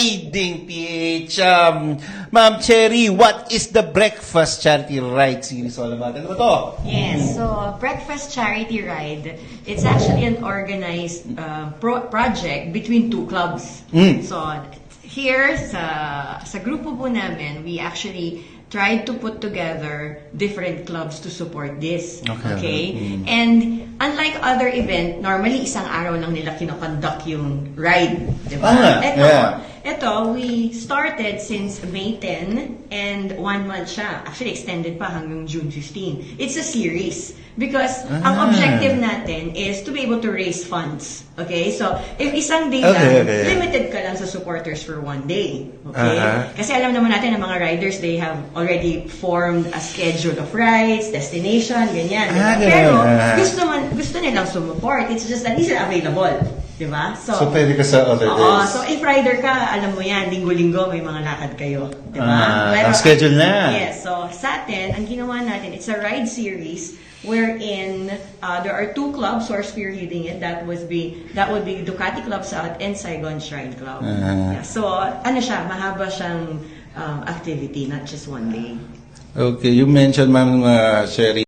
Riding PH. Ma'am Cherry, what is the Breakfast Charity Ride series all about? Ano ba to? Yes, so Breakfast Charity Ride, it's actually an organized project between two clubs. So here sa grupo po namin, we actually tried to put together different clubs to support this. Okay? And unlike other event, normally isang araw lang nila kinoconduct yung ride. Diba? Ito, we started since May 10 and 1 month siya. Actually, extended pa hanggang June 15. It's a series because ang objective natin is to be able to raise funds. Okay? So, if isang day lang, limited ka lang sa supporters for 1 day. Okay? Kasi alam naman natin ang mga riders, they have already formed a schedule of rides, destination, ganyan. Pero gusto nilang sumuport. It's just that these are available. Diba? So pwede ka sa other days. So if rider ka, alam mo yan, linggo-linggo may mga lakad kayo. Diba? Ang schedule na. Yes. So sa atin, ang ginawa natin, it's a ride series wherein there are two clubs who are spearheading it. That would be Ducati Club South and Saigon Shrine Club. Yeah. So ano siya, mahaba siyang activity, not just 1 day. Okay, you mentioned, Ma'am Sherry,